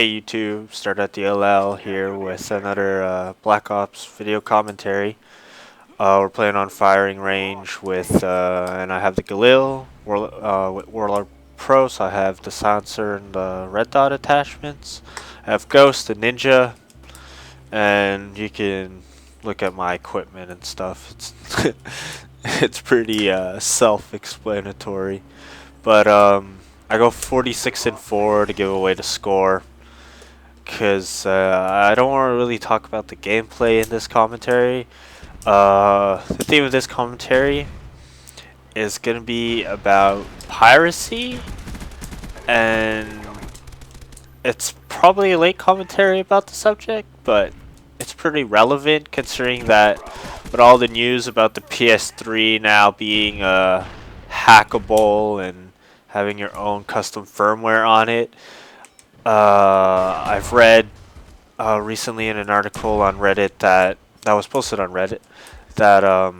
Hey YouTube, Stardotdll here with another Black Ops video commentary. We're playing on firing range with, and I have the Galil, with Warlord Pro, so I have the silencer and the red dot attachments. I have Ghost and Ninja, and you can look at my equipment and stuff. It's it's pretty self-explanatory, but I go 46 and 4 to give away the score. Because I don't want to really talk about the gameplay in this commentary. The theme of this commentary is going to be about piracy, and it's probably a late commentary about the subject, but it's pretty relevant considering that with all the news about the PS3 now being hackable and having your own custom firmware on it. I've read recently in an article on Reddit that was posted on Reddit that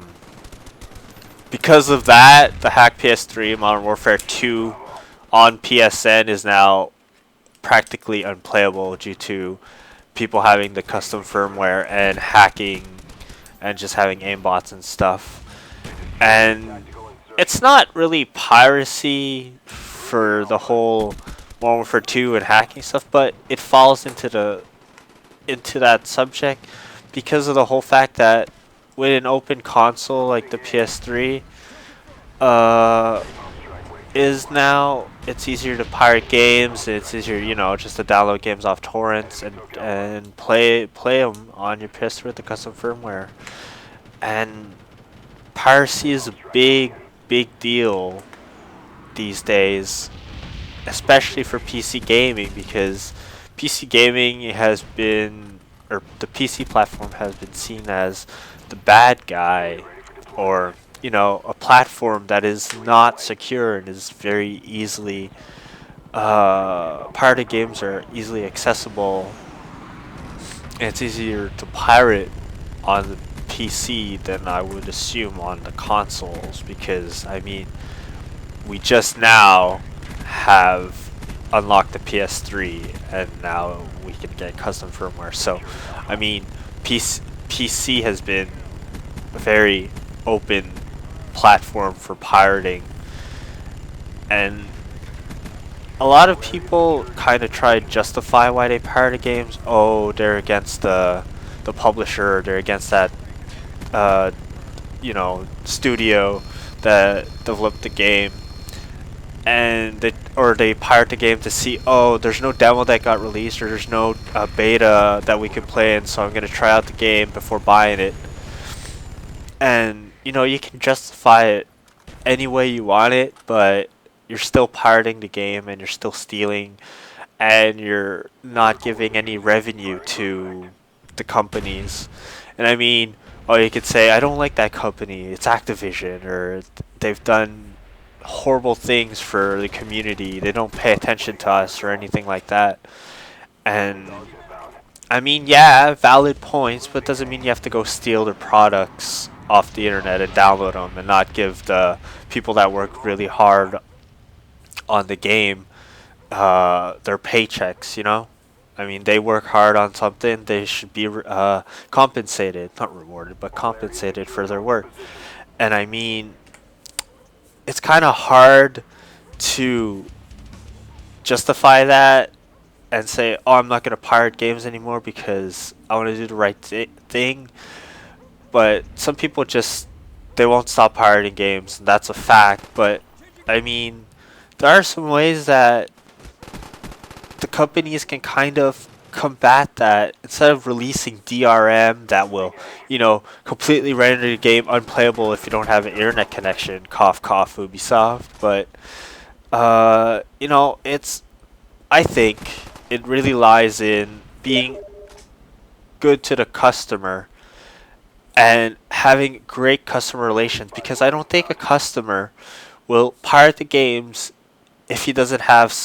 because of that, the hacked PS3 Modern Warfare 2 on PSN is now practically unplayable due to people having the custom firmware and hacking and just having aimbots and stuff. And it's not really piracy for the whole Modern Warfare 2 and hacking stuff, but it falls into that subject because of the whole fact that with an open console like the PS3 is now, it's easier to pirate games. It's easier, just to download games off torrents and play them on your PS3 with the custom firmware. And piracy is a big deal these days, especially for PC gaming, because PC gaming has been, or the PC platform has been seen as the bad guy, or a platform that is not secure and is very easily pirated games are easily accessible, and it's easier to pirate on the PC than I would assume on the consoles, because I mean, we just now have unlocked the PS3 and now we can get custom firmware. So I mean, PC has been a very open platform for pirating, and a lot of people kind of try to justify why they pirate games. Oh, they're against the publisher, they're against that studio that developed the game, and they pirate the game to see, oh, there's no demo that got released, or there's no beta that we can play in, so I'm gonna try out the game before buying it. And you can justify it any way you want it, but you're still pirating the game and you're still stealing, and you're not giving any revenue to the companies. And I mean, oh, you could say, I don't like that company, it's Activision, or they've done horrible things for the community, they don't pay attention to us, or anything like that. And I mean, yeah, valid points, but doesn't mean you have to go steal their products off the internet and download them and not give the people that work really hard on the game their paychecks. I mean, they work hard on something, they should be compensated, not rewarded, but compensated for their work. And I mean, it's kind of hard to justify that and say, oh, I'm not going to pirate games anymore because I want to do the right thing. But some people they won't stop pirating games, and that's a fact. But I mean, there are some ways that the companies can kind of combat that. Instead of releasing DRM that will, completely render the game unplayable if you don't have an internet connection. Cough, cough, Ubisoft. But I think it really lies in being good to the customer and having great customer relations, because I don't think a customer will pirate the games if he doesn't have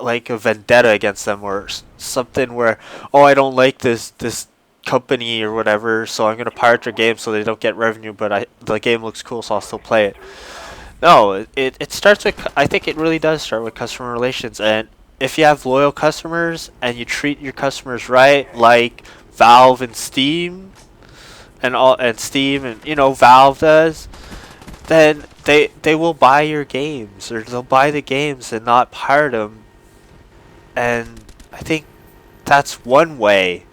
like a vendetta against them, or something where, oh, I don't like this company or whatever, so I'm gonna pirate their game so they don't get revenue, but the game looks cool, so I'll still play it. No, it starts with, I think it really does start with customer relations, and if you have loyal customers and you treat your customers right, like Valve and Steam and Steam and Valve does, then they will buy your games, or they'll buy the games and not pirate them. And I think that's one way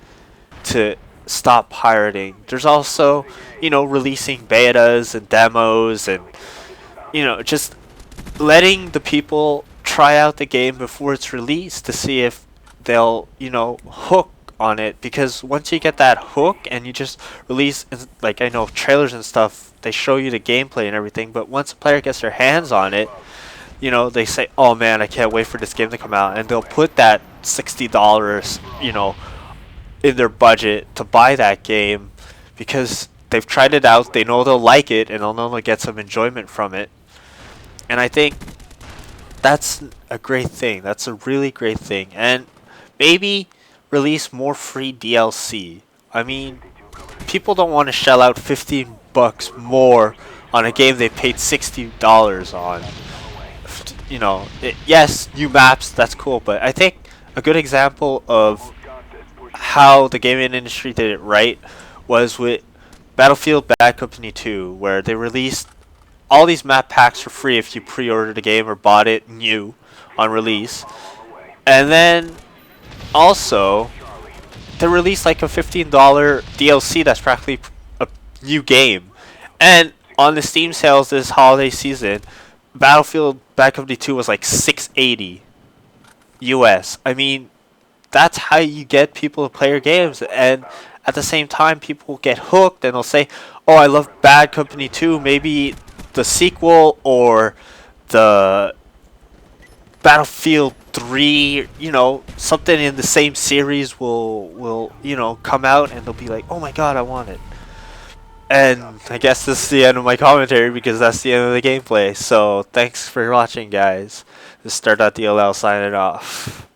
to stop pirating. There's also, releasing betas and demos, and just letting the people try out the game before it's released to see if they'll, hook on it. Because once you get that hook and you just release, like, I know trailers and stuff, they show you the gameplay and everything, but once a player gets their hands on it, they say, oh man, I can't wait for this game to come out, and they'll put that $60, in their budget to buy that game because they've tried it out, they know they'll like it, and they'll know they'll get some enjoyment from it. And I think that's a great thing. That's a really great thing. And maybe release more free DLC. I mean, people don't want to shell out $15 more on a game they paid $60 on. Yes, new maps, that's cool, but I think a good example of how the gaming industry did it right was with Battlefield Bad Company 2, where they released all these map packs for free if you pre-ordered the game or bought it new on release. And then also they released like a $15 DLC that's practically a new game. And on the Steam sales this holiday season, Battlefield Bad Company 2 was like $680 US. I mean, that's how you get people to play your games. And at the same time, people get hooked and they'll say, oh, I love Bad Company 2, maybe the sequel or the Battlefield 3, something in the same series will come out, and they'll be like, oh my god, I want it. And I guess this is the end of my commentary because that's the end of the gameplay. So thanks for watching, guys. This is Stardotdll signing off.